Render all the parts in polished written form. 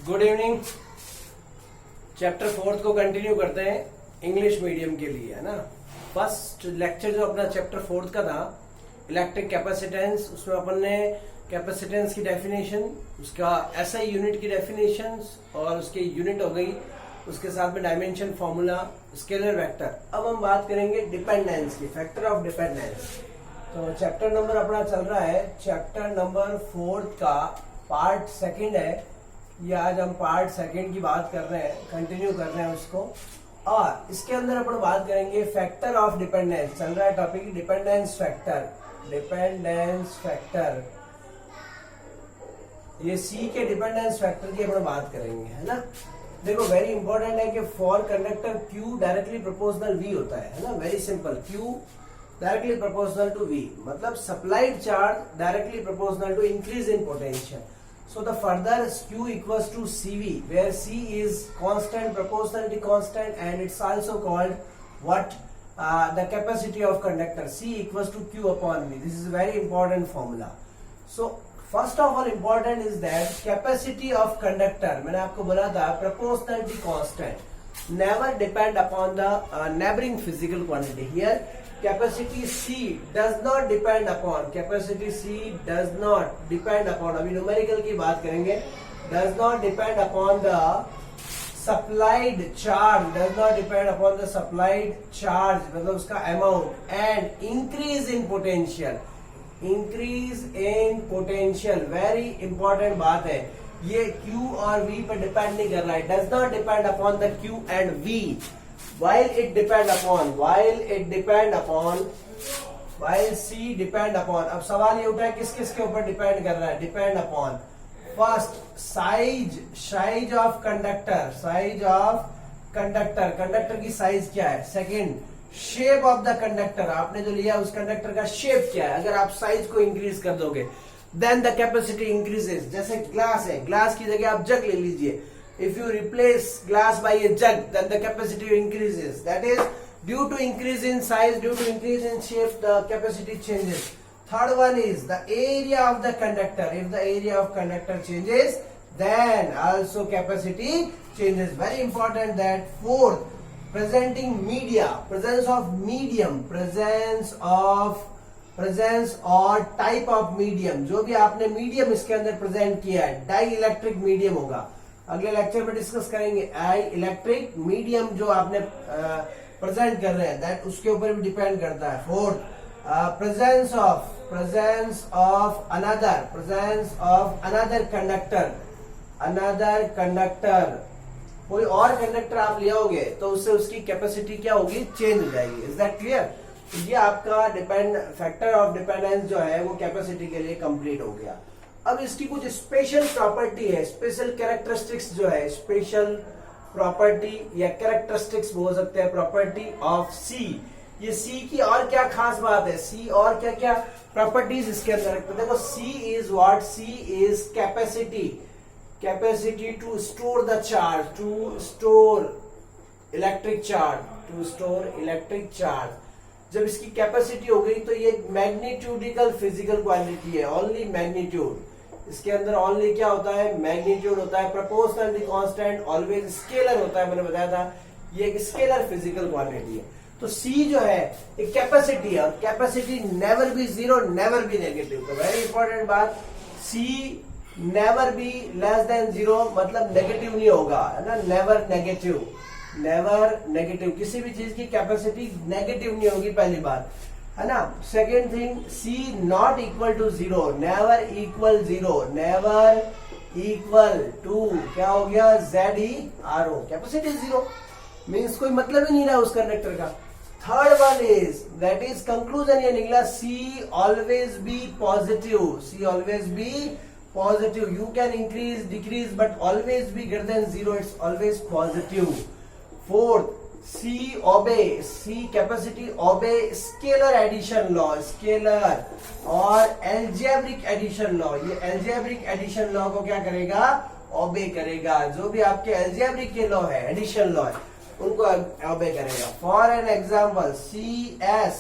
Good evening. Chapter 4 को continue करते हैं इंग्लिश मीडियम के लिए, है ना। फर्स्ट लेक्चर जो अपना चैप्टर 4 का था इलेक्ट्रिक कैपेसिटेंस, उसमें अपन ने कैपेसिटेंस की डेफिनेशन, उसका एसआई यूनिट की डेफिनेशन और उसकी यूनिट हो गई, उसके साथ में डायमेंशन फॉर्मूला, स्केलर वेक्टर। अब हम बात करेंगे डिपेंडेंस की, फैक्टर ऑफ डिपेंडेंस। तो चैप्टर नंबर अपना चल रहा है चैप्टर नंबर 4 का पार्ट सेकंड है। ये आज हम पार्ट सेकंड की बात कर रहे हैं, कंटिन्यू कर रहे हैं उसको। और इसके अंदर अपन बात करेंगे फैक्टर ऑफ डिपेंडेंस। चल रहा है topic dependence factor, dependence factor. ये सी के डिपेंडेंस फैक्टर की अपन बात करेंगे, है ना। देखो वेरी इंपॉर्टेंट है कि for conductor Q directly proportional V होता है ना। Very simple, Q directly proportional to V, मतलब supplied charge directly proportional to increase in potential. So the further Q equals to CV, where C is constant, proportionality constant, and it's also called what? The capacity of conductor. C equals to Q upon V. This is a very important formula. So first of all important is that capacity of conductor. मैंने आपको बोला था proportionality constant. Never depend upon the neighboring physical quantity. Here capacity C does not depend upon, capacity C does not depend upon, अभी numerical की बात करेंगे, does not depend upon the supplied charge, does not depend upon the supplied charge, मतलब उसका amount, and increase in potential, increase in potential, very important बात है। ये Q और V पर डिपेंड नहीं कर रहा है, does not depend upon the Q and V, while it depend upon, while C depend upon। अब सवाल ये उठा है किस किस के ऊपर डिपेंड कर रहा है? Depend upon first size of conductor, size of conductor, conductor की साइज क्या है। Second shape of the conductor, आपने जो लिया उस कंडक्टर का शेप क्या है। अगर आप साइज को इंक्रीज कर दोगे देन द कैपेसिटी इंक्रीजेस। जैसे ग्लास है, ग्लास की जगह आप जग ले लीजिए। If you replace glass by a jug, then the capacity increases. That is due to increase in size, due to increase in shape, the capacity changes. Third one is the area of the conductor. If the area of conductor changes, then also capacity changes. Very important that fourth, presenting media, presence of medium, presence और type of medium। जो भी आपने medium इसके अंदर present किया है, die electric medium होगा। अगले लेक्चर में डिस्कस करेंगे आई इलेक्ट्रिक मीडियम जो आपने प्रेजेंट कर रहे हैं, दैट उसके ऊपर भी डिपेंड करता है। Fourth presence of another conductor, कोई और कंडक्टर आप ले आओगे तो उससे उसकी कैपेसिटी क्या होगी? चेंज हो जाएगी। Is that clear? ये आपका फैक्टर ऑफ डिपेंडेंस जो है वो कैपेसिटी के लिए कंप्लीट हो गया। अब इसकी कुछ स्पेशल प्रॉपर्टी है, स्पेशल कैरेक्टरिस्टिक्स जो है, स्पेशल प्रॉपर्टी या कैरेक्टरिस्टिक्स बोल सकते हैं, प्रॉपर्टी ऑफ सी। ये सी की और क्या खास बात है, सी और क्या क्या प्रॉपर्टीज इसके अंदर रखते हैं। देखो C is what? C is capacity to store the charge, to store electric charge. जब इसकी कैपेसिटी हो गई तो ये मैग्नीट्यूडिकल फिजिकल क्वांटिटी है, ओनली मैग्नीट्यूड। इसके अंदर ओनली क्या होता है? मैग्नीट्यूड होता है। प्रोपोर्शनली कांस्टेंट, ऑलवेज स्केलर होता है, मैंने बताया था ये एक स्केलर फिजिकल क्वांटिटी है। तो सी जो है एक कैपेसिटी है, और capacity never be zero, never be negative. तो वेरी इंपॉर्टेंट बात, C never be less than zero, मतलब नेगेटिव नहीं होगा, है ना। नेवर नेगेटिव, किसी भी चीज की कैपेसिटी नेगेटिव नहीं होगी, पहली बात, है ना। Second thing, C not equal to zero, never equal to क्या हो गया? ZERO, कैपेसिटी जीरो, मीन्स कोई मतलब ही नहीं रहा उस कंडक्टर का। Third one is that is conclusion, ये निकला C always be positive. You can increase decrease but always be greater than zero, it's always positive. Fourth, C capacity obey scalar addition law, scalar और algebraic addition law। ये algebraic addition law को क्या करेगा? obey करेगा। जो भी आपके algebraic के law है, addition law है, उनको obey करेगा। For an example, CS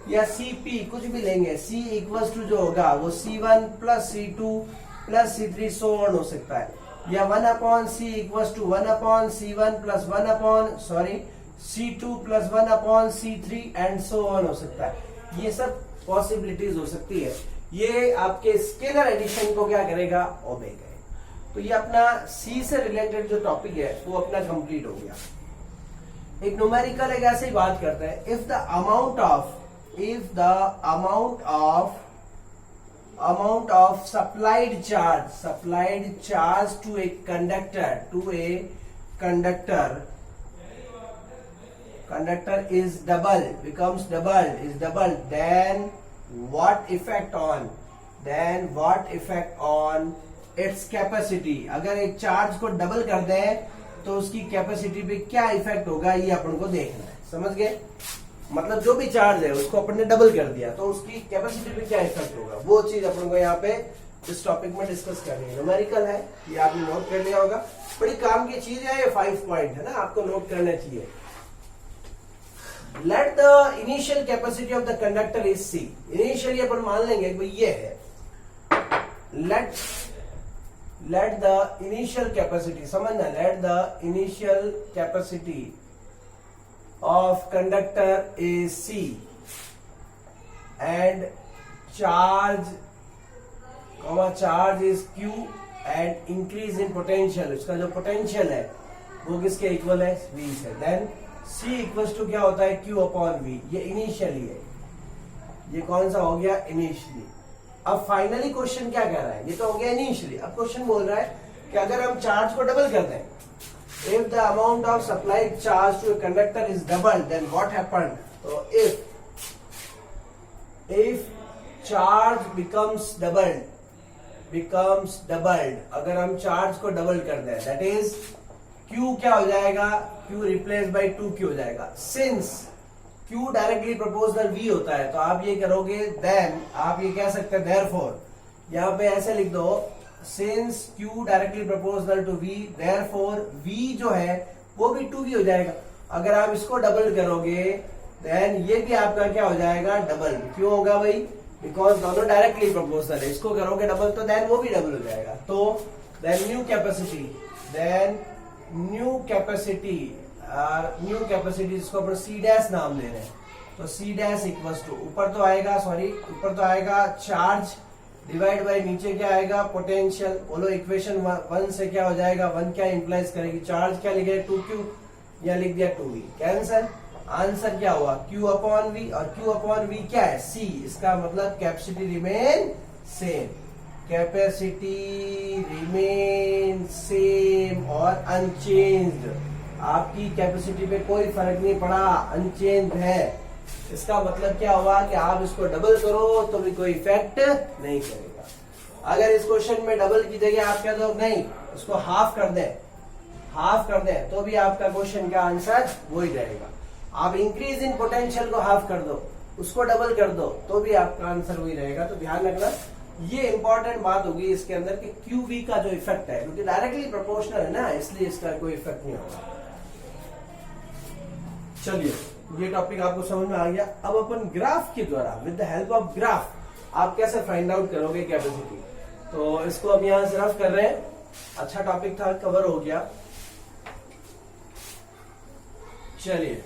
या CP कुछ भी लेंगे, C इक्वल्स टू जो होगा वो C1 plus C2 plus C3 so on हो सकता है। या 1/c equals to 1/c1 plus 1/c2 plus 1/c3 and so on हो सकता है। ये सब पॉसिबिलिटीज हो सकती है। ये आपके स्केलर एडिशन को क्या करेगा, ओबे करेगा। तो ये अपना सी से रिलेटेड जो टॉपिक है वो अपना कंप्लीट हो गया। एक न्यूमेरिकल एक ऐसे ही बात करता है, if the amount of supplied charge to a conductor is becomes double, then what effect on its capacity. अगर एक चार्ज को डबल कर दें तो उसकी कैपेसिटी पे क्या इफेक्ट होगा, ये अपन को देखना है। समझ गए? मतलब जो भी चार्ज है उसको अपन ने डबल कर दिया तो उसकी कैपेसिटी पे क्या इफेक्ट होगा, वो चीज अपन को यहाँ पे इस टॉपिक में डिस्कस करनी है। न्यूमेरिकल है, ये आपने नोट कर लिया होगा। बड़ी काम की चीज है, ये 5 पॉइंट है ना, आपको नोट करना चाहिए। Let the initial capacity of the conductor is C. Initially अपन मान लेंगे कि ये है, let the initial capacity, समझना, let the initial capacity of conductor is C and charge is Q and increase in potential, इसका जो potential है वो किसके इक्वल है, V से। then C इक्वल्स टू क्या होता है, Q अपॉन V। ये इनिशियली है, ये कौन सा हो गया, इनिशियली। अब फाइनली क्वेश्चन क्या कह रहा है, ये तो हो गया इनिशियली। अब क्वेश्चन बोल रहा है कि अगर हम चार्ज को डबल कर दें, if the amount of supplied charge to a conductor is double, then what happen. तो इफ चार्ज बिकम्स डबल्ड, अगर हम चार्ज को डबल कर दें, दैट इज Q क्या हो जाएगा, Q रिप्लेस बाई 2Q हो जाएगा। Since Q directly proportional V होता है तो आप ये करोगे, देन आप ये कह सकते हैं देयरफॉर, यहाँ पे ऐसे लिख दो, since Q directly proportional to V, therefore V जो है वो भी 2V हो जाएगा। अगर आप इसको डबल करोगे देन ये भी आपका क्या हो जाएगा, डबल। क्यों होगा भाई, बिकॉज दोनों डायरेक्टली प्रोपोर्शनल है। इसको करोगे डबल तो देन वो भी डबल हो जाएगा। तो देन न्यू कैपेसिटी जिसको अपन C डैश नाम ले रहे हैं, तो C डैश इक्वल्स टू ऊपर तो आएगा चार्ज डिवाइड बाय नीचे क्या आएगा, पोटेंशियल। बोलो इक्वेशन 1 से क्या हो जाएगा, 1 क्या इंप्लाइज करेगी, चार्ज क्या लिख रहे 2Q, या लिख दिया 2V। कैंसर, आंसर क्या हुआ, Q अपॉन V, और Q अपॉन V क्या है, C। इसका मतलब कैपेसिटी रिमेन सेम, और अनचेंज्ड। आपकी कैपेसिटी पे कोई फर्क नहीं पड़ा, अनचेंज है। इसका मतलब क्या हुआ कि आप इसको डबल करो तो भी कोई इफेक्ट नहीं करेगा। अगर इस क्वेश्चन में डबल की जगह आप कह दो नहीं, इसको हाफ कर दें तो भी आपका क्वेश्चन का आंसर वही रहेगा। आप इंक्रीज इन पोटेंशियल को हाफ कर दो, उसको डबल कर दो तो भी आपका आंसर वही रहेगा। तो ध्यान रखना, ये इंपॉर्टेंट बात होगी इसके अंदर कि QV का जो इफेक्ट है, क्योंकि डायरेक्टली प्रोपोर्शनल है ना, इसलिए इसका कोई इफेक्ट नहीं होगा। चलिए, ये टॉपिक आपको समझ में आ गया। अब अपन ग्राफ के द्वारा, with the help of graph, आप कैसे फाइंड आउट करोगे कैपेसिटी। तो इसको अब यहां से रफ कर रहे हैं। अच्छा टॉपिक था, कवर हो गया। चलिए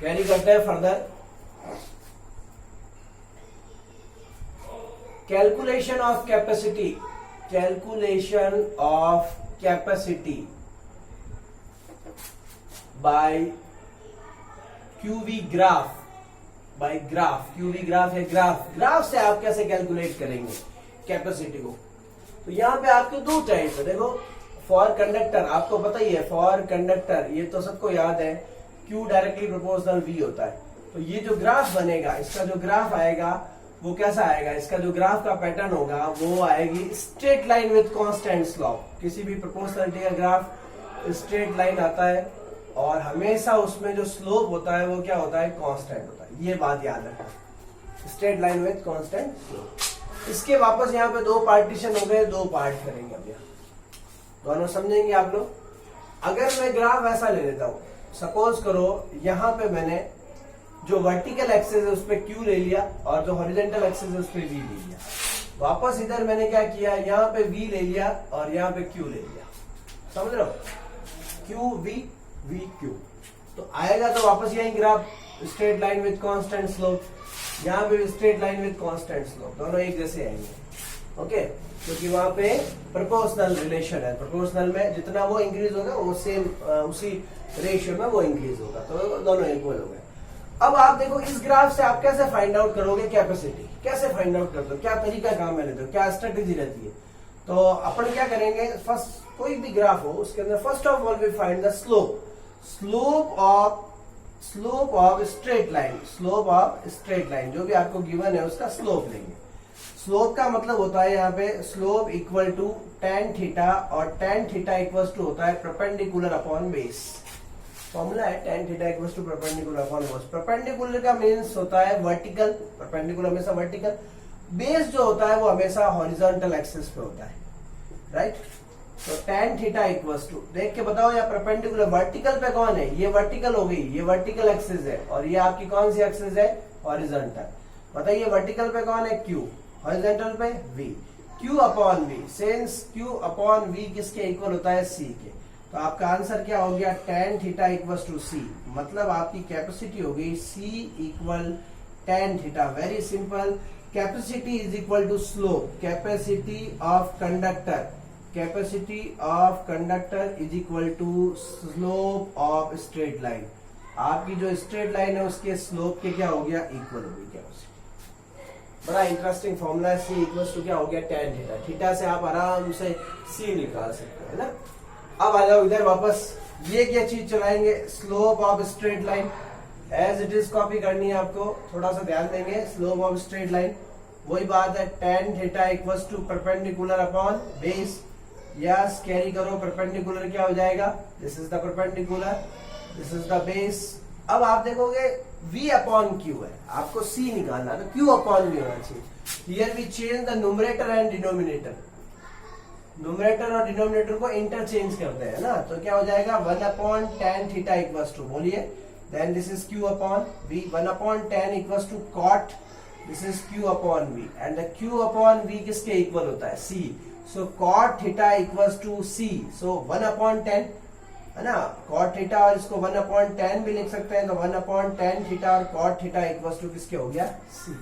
कैरी करते हैं further. Calculation of capacity by QV graph, QV graph है, ग्राफ से आप कैसे कैलकुलेट करेंगे कैपेसिटी को। तो यहाँ पे आपके दो टाइप है। देखो, फॉर कंडक्टर आपको पता ही है, फॉर कंडक्टर ये तो सबको याद है, Q डायरेक्टली प्रोपोर्शनल V होता है। तो ये जो ग्राफ बनेगा, इसका जो ग्राफ आएगा वो कैसा आएगा, इसका जो ग्राफ का पैटर्न होगा वो आएगी straight line with constant slope. किसी भी प्रोपोर्शनलिटी का ग्राफ स्ट्रेट लाइन आता है और हमेशा उसमें जो स्लोप होता है वो क्या होता है, कांस्टेंट होता है। ये बात याद रखना, straight line with constant slope. इसके वापस यहाँ पे दो पार्टीशन हो गए, दो पार्ट करेंगे अब यहाँ, दोनों समझेंगे आप लोग। अगर मैं ग्राफ ऐसा ले लेता हूं, सपोज करो यहाँ पे मैंने जो वर्टिकल एक्सिस है उस पे Q ले लिया और जो हॉरिजॉन्टल एक्सिस है उस पे V ले लिया। वापस इधर मैंने क्या किया, यहाँ पे V ले लिया और यहाँ पे Q ले लिया, समझ रहे हो, Q V V Q। तो आएगा तो वापस यही graph, straight line with constant slope, यहाँ पे straight line with constant slope, दोनों एक जैसे आएंगे। ओके, क्योंकि वहां पे प्रोपोर्शनल रिलेशन है, प्रोपोर्शनल में जितना वो इंक्रीज होगा वो सेम उसी रेशियो में वो इंक्रीज होगा, तो दोनों इक्वल हो गए। अब आप देखो इस ग्राफ से आप कैसे फाइंड आउट करोगे कैपेसिटी, कैसे फाइंड आउट करते हो, क्या तरीका काम में लेते हो, क्या स्ट्रेटेजी रहती है। तो अपन क्या करेंगे, फर्स्ट कोई भी ग्राफ हो उसके अंदर first of all we find the slope, slope of straight line, slope of straight line जो भी आपको गिवन है उसका स्लोप लेंगे। स्लोप का मतलब होता है यहाँ पे slope equal to tan theta, और tan थीटा इक्वल टू होता है परपेंडिकुलर अपॉन बेस। फॉर्मूला है tan theta equal to perpendicular upon base. Perpendicular का मीन्स होता है वर्टिकल, परपेंडिकुलर हमेशा वर्टिकल, बेस जो होता है वो हमेशा हॉरिजॉन्टल एक्सिस पे होता है, राइट। तो tan थीटा इक्वल टू, देख के बताओ या परपेंडिकुलर, वर्टिकल पे कौन है, ये वर्टिकल हो गई, ये वर्टिकल एक्सिस है, और ये आपकी कौन सी एक्सिस है, हॉरिजॉन्टल। बताइए वर्टिकल पे कौन है, Q, हॉरिजॉन्टल पे V, Q upon V, since Q upon V किसके इक्वल होता है, C के। तो आपका आंसर क्या हो गया, tan theta equal to C, मतलब आपकी कैपेसिटी हो गई C equal tan theta. Very simple, capacity is equal to slope, capacity of conductor, capacity of conductor is equal to slope of straight line. आपकी जो straight line है उसके slope के क्या हो गया, इक्वल हो गई कैपेसिटी। बड़ा इंटरेस्टिंग फॉर्मूला है, C इक्वल टू क्या हो गया, tan थीटा। थीटा से आप आराम से C निकाल सकते हैं ना। अब आ जाओ इधर वापस, ये क्या चीज चलाएंगे, slope of straight line, as it is copy करनी है आपको, थोड़ा सा ध्यान देंगे। स्लोप ऑफ स्ट्रेट लाइन वही बात है, tan theta equal to perpendicular upon base. Yes, carry करो, परपेंडिकुलर क्या हो जाएगा, this is the perpendicular, this is the base. अब आप देखोगे V अपॉन Q है, आपको C निकालना है, तो Q अपॉन V होना चाहिए। Here we change the numerator and denominator, numerator और डिनोमिनेटर को इंटरचेंज करते हैं ना, तो क्या हो जाएगा 1 upon tan theta equal to, बोलिए, then this is Q upon V, 1 upon tan equal to cot, this is Q upon V, and the Q upon V किसके इक्वल होता है, C। So cot theta equal to C, so 1 upon 10 है ना, cot theta, और इसको 1 upon 10 भी लिख सकते हैं, तो 1 अपॉन tan थीटा और cot थीटा इक्वल टू किसके हो गया, C।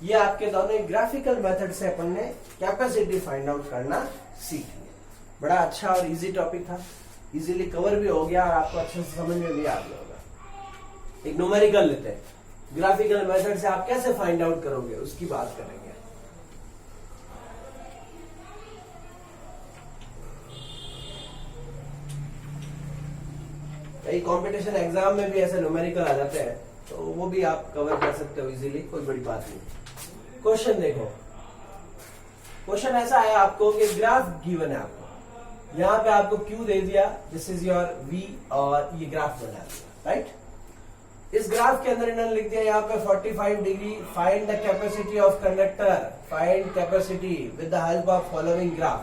ये आपके दोनों ग्राफिकल मेथड से अपन ने कैपेसिटी फाइंड आउट करना सीख लिया। बड़ा अच्छा और इजी टॉपिक था, इजीली कवर भी हो गया और आपको अच्छे से समझ में भी आ गया होगा। एक न्यूमेरिकल लेते हैं, ग्राफिकल मेथड से आप कैसे फाइंड आउट करोगे उसकी बात करेंगे। कई कंपटीशन एग्जाम में भी ऐसे न्यूमेरिकल आ जाते हैं, तो वो भी आप कवर कर सकते हो इजीली, कोई बड़ी बात नहीं। क्वेश्चन देखो, क्वेश्चन ऐसा है आपको कि ग्राफ गिवन है आपको, यहाँ पे आपको Q दे दिया, दिस इज योर V, और ये ग्राफ बना दिया, राइट। इस ग्राफ के अंदर इन्होंने लिख दिया यहाँ पे 45 degree, find the capacity of conductor, find capacity with the help of following graph.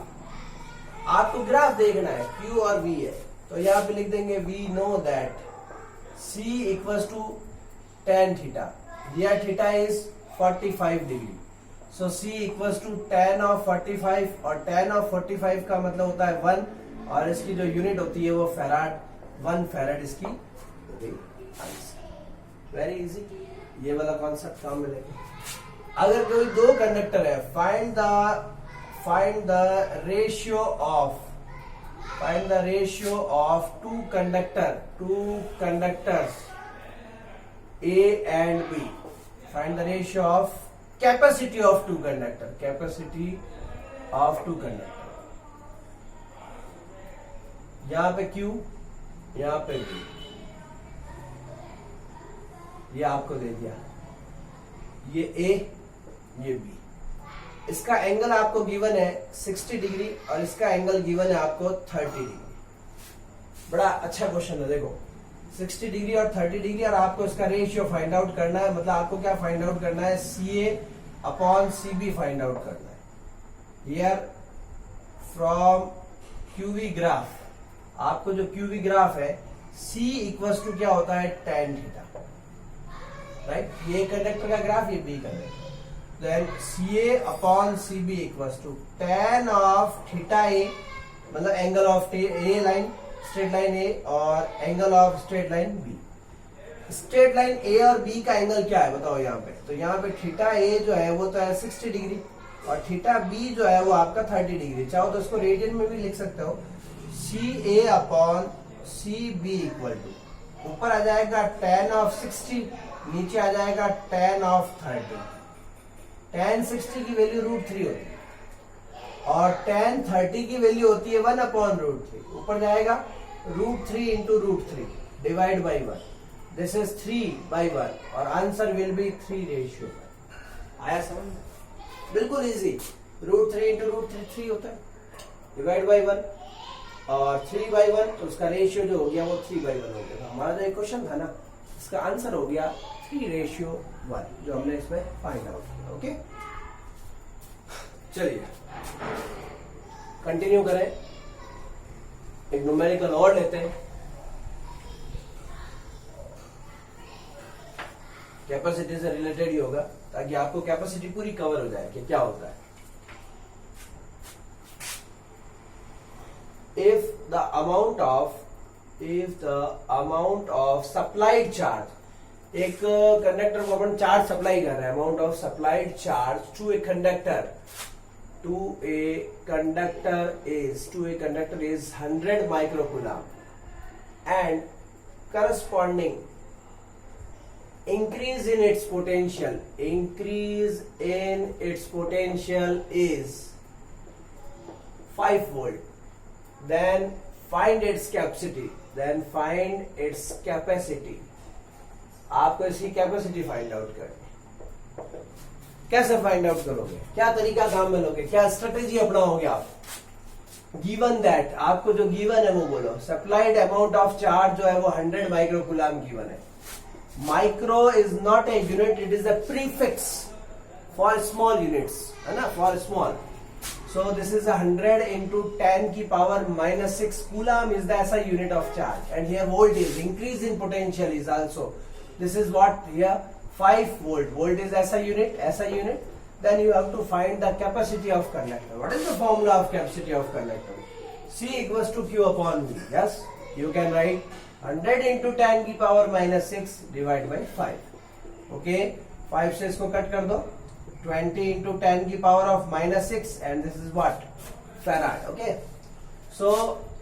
आपको ग्राफ देखना है, Q और V है, तो यहाँ पे लिख देंगे we know that C equal to tan theta, here theta is 45 degree, so C equal to tan of 45, और tan ऑफ 45 का मतलब होता है 1, और इसकी जो यूनिट होती है वो फैराड, 1 फैराड इसकी हो गई आंसर। वेरी इजी, ये वाला कॉन्सेप्ट काम में लेंगे। अगर कोई दो कंडक्टर है, find the ratio of two conductors A and B, find the ratio of capacity of two conductor, यहाँ पे Q, यहाँ पे V, ये आपको दे दिया, ये A, ये B। इसका एंगल आपको गिवन है 60 डिग्री और इसका एंगल गिवन है आपको 30 डिग्री। बड़ा अच्छा क्वेश्चन है, देखो 60 डिग्री और 30 डिग्री, और आपको इसका रेशियो फाइंड आउट करना है। मतलब आपको क्या फाइंड आउट करना है, CA upon CB find out करना है। हियर फ्रॉम QV ग्राफ, आपको जो QV ग्राफ है C इक्वल्स टू क्या होता है tan थीटा, राइट। ये कंडक्टर का ग्राफ, ये B conductor. Then CA upon CB equals to tan of theta A, मतलब angle of A line, straight line A, और angle of straight line B। Straight line A और B का angle क्या है बताओ यहाँ पे? तो यहाँ पे थीटा A जो है वो तो है 60 डिग्री और थीटा B जो है वो आपका 30 डिग्री। चाहो तो इसको रेडियन में भी लिख सकते हो। CA upon CB equal to ऊपर आ जाएगा tan ऑफ 60, नीचे आ जाएगा tan ऑफ 30। tan 60 की वैल्यू √3 होती है और tan 30 की वैल्यू होती है 1 अपॉन √3। ऊपर जाएगा √3 into √3 divide by 1। This is 3/1 और आंसर विल बी 3:1। आया समझ? बिल्कुल इजी। √3 इंटू √3 3 होता है, डिवाइड बाई 1 और 3/1, तो उसका रेशियो जो हो गया वो 3/1 हो गया। हमारा जो क्वेश्चन था ना, इसका आंसर हो गया 3:1 जो हमने इसमें फाइंड आउट किया। ओके, चलिए कंटिन्यू करें। एक न्यूमेरिकल और लेते हैं। कैपेसिटी से रिलेटेड ही होगा ताकि आपको कैपेसिटी पूरी कवर हो जाए कि क्या होता है। if the amount of supplied charge, एक कंडक्टर को अपन चार्ज सप्लाई कर रहे हैं, amount of supplied charge to a conductor is 100 microcoulomb and corresponding increase in its potential is 5 volt. Then find its capacity. आपको इसकी कैपेसिटी फाइंड आउट करनी। कैसे फाइंड आउट करोगे? क्या तरीका काम में लोगे? क्या स्ट्रेटेजी अपनाओगे आप? गिवन दैट, आपको जो गिवन है वो बोलो। सप्लाइड अमाउंट ऑफ चार्ज जो है वो 100 माइक्रोकूलम गिवन है। Micro is not a unit, it is a prefix for small units, है ना, for small. So this is 100 into 10 की power -6 coulomb is the SI unit of charge, and here volt is increase in potential is also, this is what here 5 volt. Volt is SI unit. Then you have to find the capacity of conductor. What is the formula of capacity of conductor? C equals to Q upon V. Yes, you can write 100 into 10 की power -6 divide by 5. Okay, 5 से इसको cut कर दो, 20 into 10 की power of -6, and this is what? Farad. Okay, so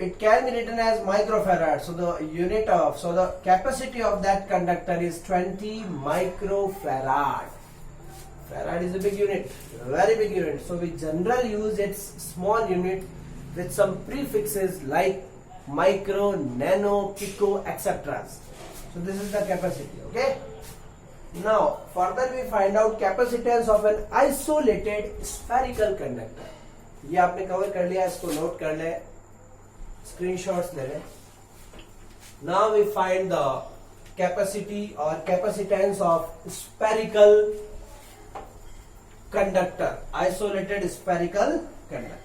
it can be written as microfarad. So the capacity of that conductor is 20 microfarad. Farad is a big unit, very big unit. So we generally use its small unit with some prefixes like micro, nano, pico, etc. So this is the capacity. Okay. Now further we find out capacitance of an isolated spherical conductor. ये आपने cover कर लिया, इसको note कर ले, screenshots ले ले। Now we find the capacity or capacitance of spherical conductor, isolated spherical conductor.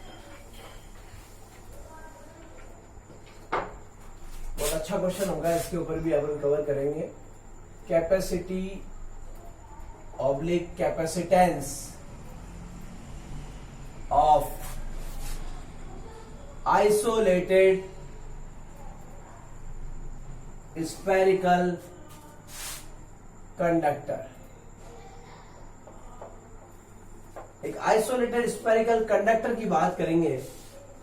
बहुत अच्छा क्वेश्चन होगा, इसके ऊपर भी अपन कवर करेंगे। Capacity oblique capacitance of isolated spherical conductor. एक आइसोलेटेड स्फेरिकल कंडक्टर की बात करेंगे,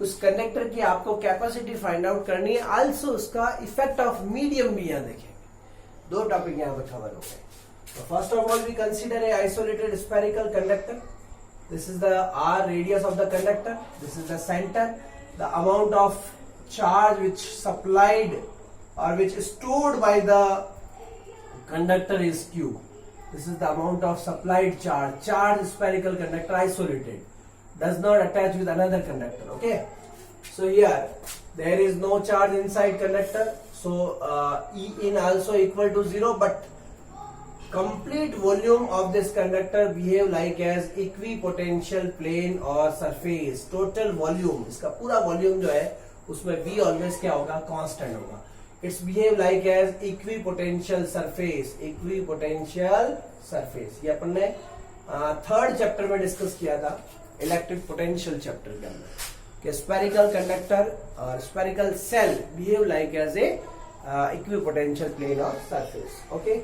उस कंडक्टर की आपको कैपेसिटी फाइंड आउट करनी है, आल्सो उसका इफेक्ट ऑफ मीडियम भी यहां देखेंगे। दो टॉपिक यहां पर कवर हो गए। So first of all we consider a isolated spherical conductor. This is the R radius of the conductor. This is the center. The amount of charge which supplied or which is stored by the conductor is Q. This is the amount of supplied charge. Charge spherical conductor isolated. Does not attach with another conductor. Okay. So here there is no charge inside conductor. So E in also equal to 0, but complete volume of this conductor behave like as equipotential plane or surface. Total volume, इसका पूरा volume जो है उसमें V always क्या होगा? Constant होगा. It's behave like as equipotential surface. ये अपन ने थर्ड चैप्टर में डिस्कस किया था, इलेक्ट्रिक पोटेंशियल चैप्टर के अंदर, कि स्पेरिकल कंडक्टर और spherical shell behave like as a equipotential plane of surface. Okay,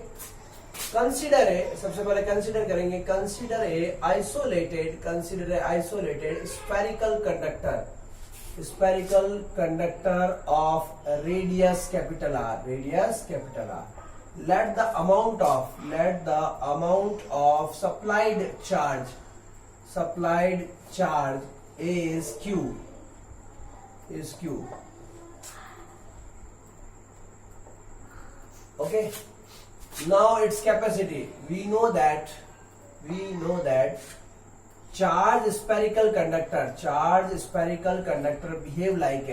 consider a, सबसे पहले कंसीडर करेंगे, consider a isolated spherical conductor of radius capital R. Let the amount of supplied charge is Q. Okay. Now its capacity. We know that charge spherical conductor behave like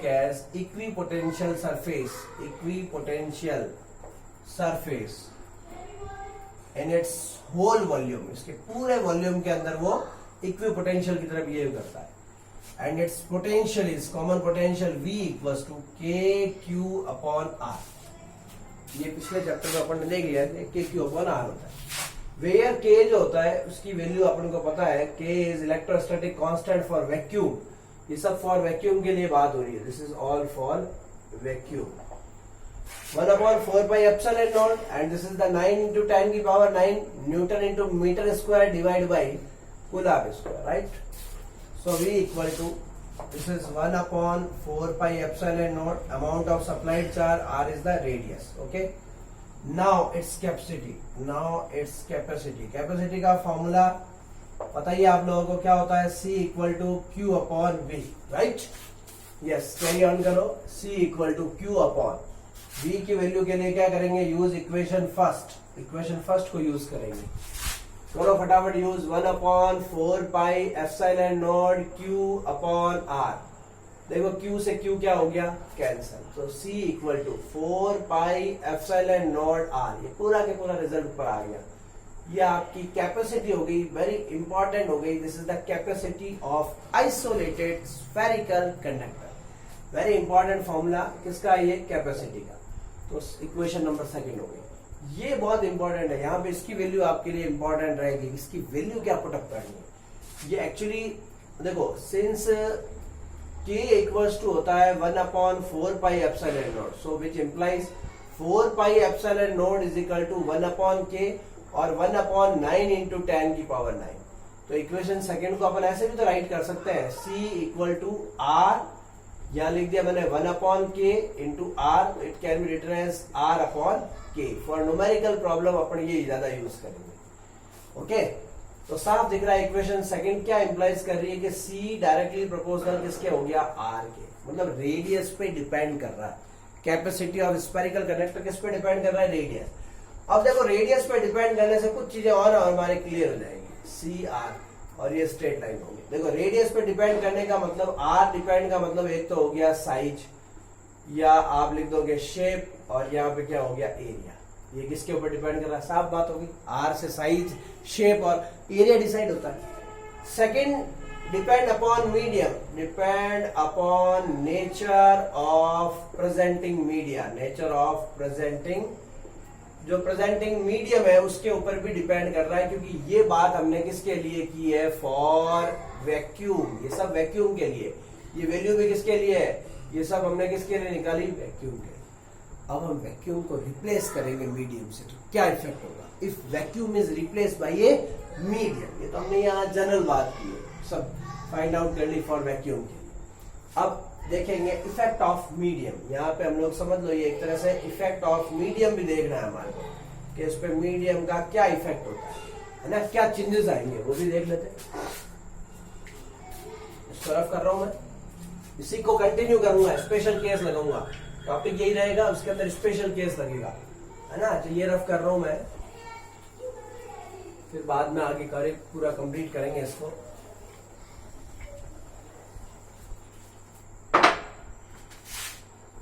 as equipotential surface in its whole volume. इसके पूरे volume के अंदर वो equipotential की तरह behave करता है. And its potential is common potential V equals to KQ upon R. ये पिछले चैप्टर में अपन ने देख लिया कि KQ upon R होता है. Where K जो होता है उसकी वैल्यू अपन को पता है, K is electrostatic constant for vacuum. ये सब फॉर वैक्यूम के लिए बात हो रही है. This is all for vacuum. 1/4πε0, and this is the 9 into 10 की power 9 Newton into meter square divided by Coulomb square, right? So V equal to, this is 1/4πε0, amount of supplied charge, R is the radius. Okay. Now its capacity. Capacity का formula पता ही आप लोगों को क्या होता है, C equal to Q upon V, right? Yes, carry on करो. C equal to Q upon V की वैल्यू के लिए क्या करेंगे, यूज इक्वेशन फर्स्ट को यूज करेंगे. चलो फटाफट यूज. 1/4πε0 Q upon R. देखो Q से Q क्या हो गया, कैंसल. तो C equal to 4πε0 R. ये पूरा के पूरा रिजल्ट ऊपर आ गया. ये आपकी कैपेसिटी हो गई, वेरी इंपॉर्टेंट हो गई. This is the capacity of isolated spherical conductor. Very important formula किसका, ये कैपेसिटी का. तो इक्वेशन नंबर सेकंड हो गई. ये बहुत इंपॉर्टेंट है. यहाँ पे इसकी वैल्यू आपके लिए इंपॉर्टेंट रहेगी. इसकी वैल्यू क्या पुटअप करनी है, ये एक्चुअली देखो, सिंस K इक्वल्स टू होता है 1/4πε0, so which implies 4πε0 is equal to 1/K और 1/9 इंटू 10 की पावर 9. तो इक्वेशन सेकंड को अपन ऐसे भी तो राइट कर सकते हैं, C इक्वल टू R, यहां लिख दिया मैंने 1/K into R. It can be written as R/K. For numerical problem अपन ये ज्यादा यूज करेंगे. ओके, तो साफ दिख रहा है इक्वेशन सेकंड क्या इंप्लाइज कर रही है कि C डायरेक्टली प्रोपोर्शनल किसके हो गया, R के. मतलब रेडियस पे डिपेंड कर रहा है. कैपेसिटी ऑफ स्फेरिकल कंडक्टर किस पे डिपेंड कर रहा है, रेडियस. अब देखो रेडियस पे डिपेंड करने से कुछ चीजें और हमारे क्लियर हो जाएंगी. CR और ये स्ट्रेट लाइन होगी. देखो रेडियस पे डिपेंड करने का मतलब, R डिपेंड का मतलब एक तो हो गया साइज, या आप लिख दोगे शेप, और यहाँ पे क्या हो गया, एरिया. ये किसके ऊपर डिपेंड कर रहा है, साफ बात होगी. R से साइज, शेप और एरिया डिसाइड होता है. Second, depend upon medium, depend upon nature of presenting media. जो प्रेजेंटिंग मीडियम है उसके ऊपर भी डिपेंड कर रहा है, क्योंकि ये बात हमने किसके लिए की है, फॉर वैक्यूम. ये सब वैक्यूम के लिए. ये वैल्यू भी किसके लिए है, ये सब हमने किसके लिए निकाली, वैक्यूम के लिए. अब हम वैक्यूम को रिप्लेस करेंगे मीडियम से, तो क्या इफेक्ट होगा if vacuum is replace by a medium. ये तो हमने यहाँ जनरल बात की है, सब फाइंड आउट कर ली फॉर वैक्यूम के. अब देखेंगे इफेक्ट ऑफ मीडियम. यहाँ पे हम लोग समझ लो, ये एक तरह से इफेक्ट ऑफ मीडियम भी देखना है हमारे को, कि इस पे मीडियम का क्या इफेक्ट होता है ना, क्या चेंजेस आएंगे वो भी देख लेते हैं. इसको रफ कर रहा हूं मैं, इसी को कंटिन्यू करूंगा, स्पेशल केस लगाऊंगा. टॉपिक यही रहेगा, उसके अंदर स्पेशल केस लगेगा, है ना. तो ये रफ कर रहा हूं मैं, फिर बाद में आगे पूरा कंप्लीट करेंगे इसको.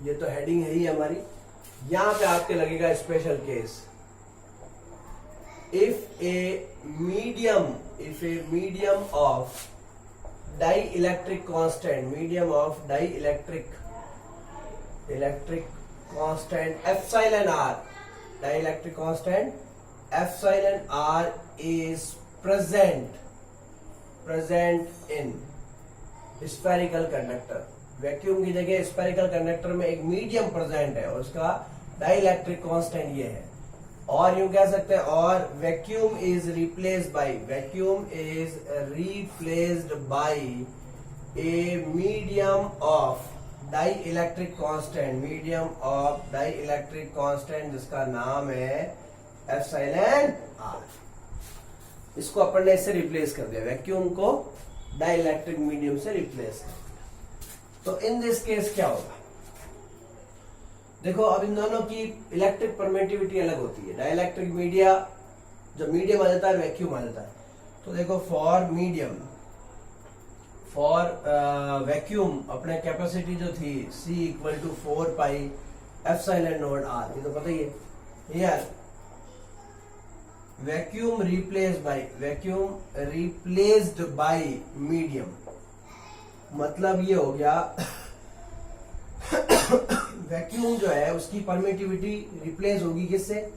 ये तो हेडिंग है ही हमारी. यहां पे आपके लगेगा special case. If a medium of dielectric constant, medium of dielectric constant epsilon r, dielectric constant epsilon r is present in spherical conductor. Vacuum की जगह स्फेरिकल कंडक्टर में एक मीडियम प्रेजेंट है और उसका डाइलेक्ट्रिक कांस्टेंट ये है. और यूं कह सकते हैं, और vacuum is replaced by a medium of dielectric constant जिसका नाम है एप्सिलॉन आर. इसको अपन ने इससे रिप्लेस कर दिया, वैक्यूम को डाइलेक्ट्रिक मीडियम से रिप्लेस कर दिया. तो इन दिस केस क्या होगा, देखो अब इन दोनों की इलेक्ट्रिक परमिटिविटी अलग होती है. डाइलेक्ट्रिक मीडिया जब मीडियम आ जाता है, वैक्यूम आ जाता है. तो देखो फॉर वैक्यूम अपने कैपेसिटी जो थी C equal to 4 pi epsilon naught R, ये तो पता ही है. यार वैक्यूम रिप्लेस्ड बाय मीडियम, मतलब ये हो गया वैक्यूम जो है उसकी परमिटिविटी रिप्लेस होगी किससे,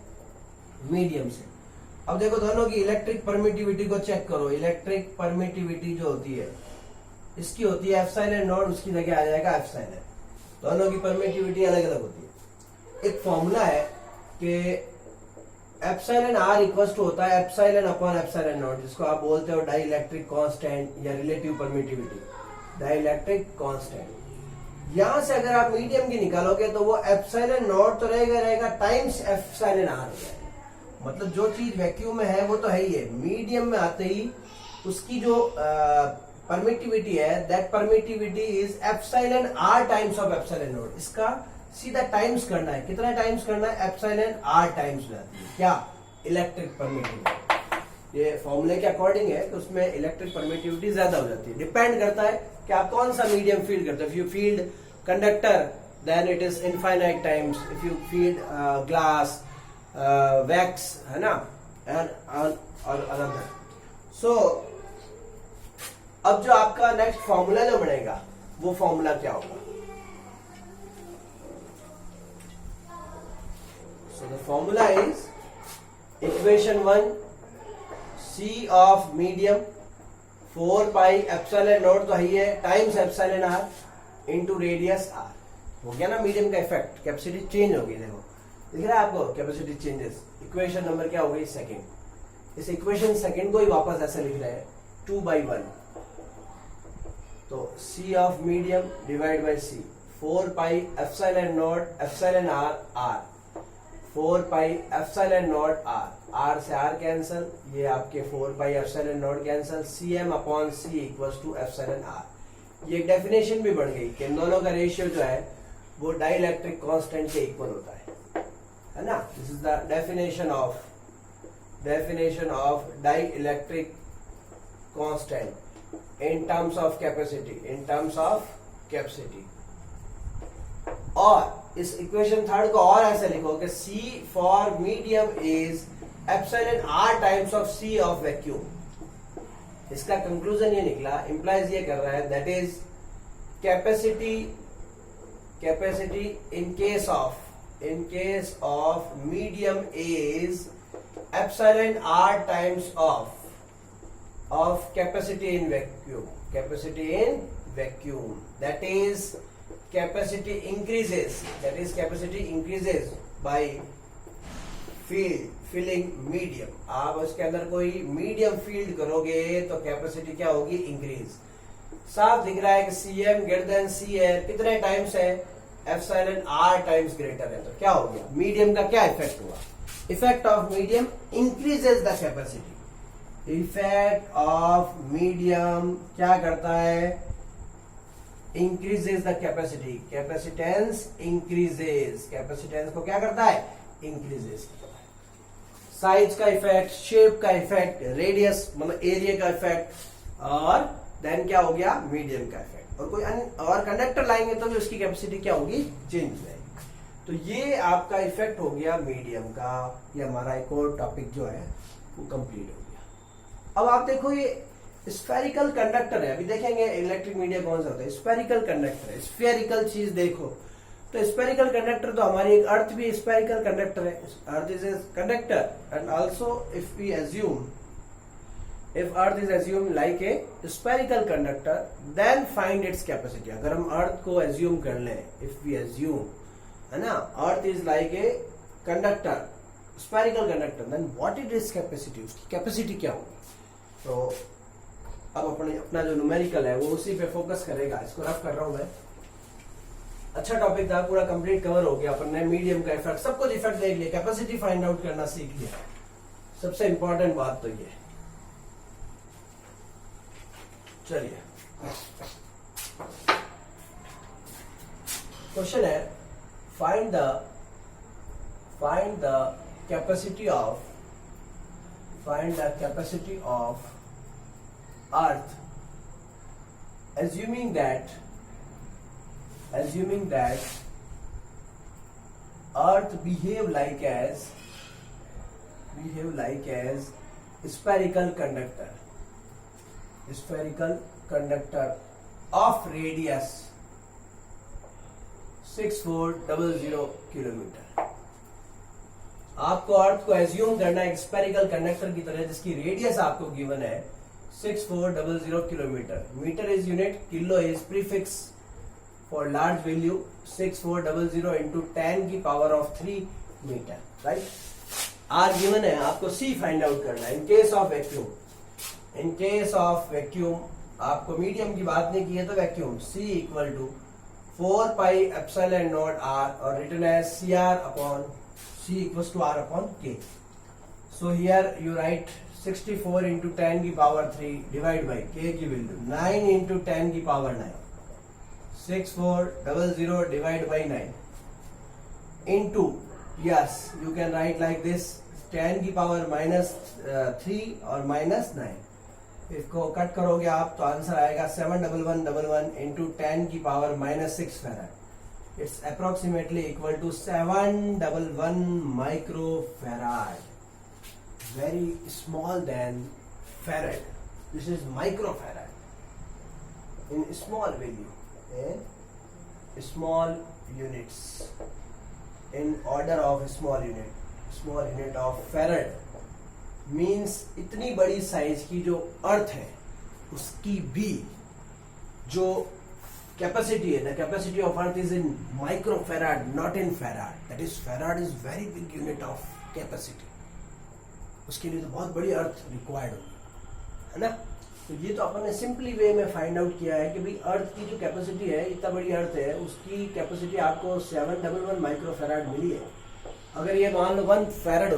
मीडियम से. अब देखो दोनों की इलेक्ट्रिक परमिटिविटी को चेक करो. इलेक्ट्रिक परमिटिविटी जो होती है इसकी होती है एप्सिलॉन नॉट, उसकी जगह आ जाएगा एप्सिलॉन. दोनों की परमिटिविटी अलग अलग होती है. एक फॉर्मूला है कि एप्सिलॉन आर इक्वल टू होता है एप्सिलॉन अपॉन एप्सिलॉन नॉट, जिसको आप बोलते हो डाइलेक्ट्रिक कांस्टेंट या रिलेटिव परमिटिविटी. डाइलेक्ट्रिक कांस्टेंट यहां से अगर आप मीडियम की निकालोगे तो वो एप्सिलॉन नॉट तो रहेगा टाइम्स एप्सिलॉन आर हो जाएगा. मतलब जो चीज वैक्यूम में है वो तो है ही है, मीडियम में आते ही उसकी जो परमिटिविटी है, that permittivity is epsilon R times of epsilon naught. इसका सीधा टाइम्स करना है. कितना टाइम्स करना है, एप्सिलॉन आर टाइम्स में आती है क्या, इलेक्ट्रिक परमिटिविटी. ये फॉर्मूले के अकॉर्डिंग है कि उसमें इलेक्ट्रिक परमिटिविटी ज्यादा हो जाती है. डिपेंड करता है कि आप कौन सा मीडियम फील्ड करते हैं. If you filled conductor then it is infinite times. If you filled glass, wax, है ना, और अनदर. सो अब जो आपका नेक्स्ट फॉर्मूला जो बनेगा वो फॉर्मूला क्या होगा. So the formula is equation 1 C of medium 4 pi epsilon naught तो है times epsilon R into radius R. हो गया ना मीडियम का इफेक्ट, कैपेसिटी चेंज होगी. देखो दिख रहा है आपको कैपेसिटी चेंजेस. इक्वेशन नंबर क्या हो गई, सेकंड. इस इक्वेशन सेकंड को ही वापस ऐसे लिख रहे हैं 2/1. तो C of medium divide by C 4 pi epsilon naught epsilon R R 4 pi epsilon naught R. R से आर कैंसल, ये आपके 4 pi epsilon naught cancel. CM upon C equals to epsilon R. ये एक डेफिनेशन भी बन गई कि इन दोनों का रेशियो जो है वो डाइलेक्ट्रिक कांस्टेंट के इक्वल होता है ना. This is the definition of dielectric constant in terms of capacity. और इस इक्वेशन थर्ड को और ऐसे लिखो कि C for medium is epsilon R times of C of vacuum. इसका कंक्लूजन ये निकला, इंप्लाइज ये कर रहा है, that is capacity in case of medium is epsilon R times of capacity in vacuum. That is capacity increases by filling medium. आप उसके अंदर कोई मीडियम फील्ड करोगे तो कैपेसिटी क्या होगी, इंक्रीज. साफ दिख रहा है कि CM ग्रेटर देन C है. कितने टाइम्स है, एप्सिलॉन आर टाइम्स ग्रेटर है. तो क्या हो गया, मीडियम का क्या इफेक्ट हुआ, effect of medium increases the capacity. Effect of medium क्या करता है, increases the capacity. Capacitance increases. Capacitance को क्या करता है, increases. साइज का इफेक्ट, शेप का इफेक्ट, रेडियस मतलब एरिया का इफेक्ट, और देन क्या हो गया, मीडियम का इफेक्ट. और कोई और कंडक्टर लाएंगे तो भी उसकी कैपेसिटी क्या होगी, चेंज हो जाएगी. तो ये आपका इफेक्ट हो गया मीडियम का. ये हमारा एक और टॉपिक जो है वो कंप्लीट हो गया. अब आप देखो ये स्फेरिकल कंडक्टर है. अभी देखेंगे इलेक्ट्रिक मीडिया कौन सा होता है, स्फेरिकल कंडक्टर है. स्फेरिकल चीज देखो तो स्पेरिकल कंडक्टर तो हमारी एक अर्थ भी स्पेरिकल कंडक्टर है, earth is a conductor and also if we assume if earth is assumed like a spherical conductor then find its capacity. अगर हम अर्थ को assume कर लें, if we assume, है ना, अर्थ is like a conductor, spherical conductor, then what is its capacity, उसकी capacity क्या होगी. तो अब अपना जो न्यूमेरिकल है वो उसी पे फोकस करेगा. इसको रफ कर रहा हूं मैं. अच्छा टॉपिक था, पूरा कंप्लीट कवर हो गया. अपन ने मीडियम का इफेक्ट, सब कुछ इफेक्ट देख लिया, कैपेसिटी फाइंड आउट करना सीख लिया. सबसे इंपॉर्टेंट बात तो ये. चलिए क्वेश्चन है, find the capacity of earth assuming that earth behave like as spherical conductor of radius 6400 kilometre. आपको अर्थ को एज्यूम करना है एक स्पेरिकल कंडक्टर की तरह जिसकी रेडियस आपको गिवन है 6400 kilometre. Metre is unit, kilo is prefix for large value. 6400 into 10 की power of 3 metre. Right. R given है, आपको सी फाइंड आउट करना है. इन केस ऑफ वैक्यूम आपको मीडियम की बात नहीं की है, तो vacuum C equal to 4 pi epsilon naught R और written as CR upon C equals to R upon K. So here you write 64 into 10 की पावर 3 डिवाइड बाई K की वैल्यू 9 इंटू 10 की power 9. 6400 divide by 9 into, yes you can write like this, 10 की power -3 और -9. इसको cut करोगे आप तो answer आएगा 71111 इंटू 10 की power -6 farad. It's approximately equal to 711 micro farad. Very small then farad. This is micro farad in small value, in small units, in order of small unit of farad. Means इतनी बड़ी size की जो अर्थ है उसकी भी जो capacity है, the capacity of earth is in micro farad, not in farad. That is farad is very big unit of capacity. उसके लिए तो बहुत बड़ी अर्थ रिक्वायर्ड होगी, है ना. तो ये तो अपन ने सिंपली वे में फाइंड आउट किया है कि भाई अर्थ की जो कैपेसिटी है, इतना बड़ी अर्थ है, उसकी कैपेसिटी आपको 711 माइक्रो फैराड मिली है. अगर ये मान लो 1 फैराड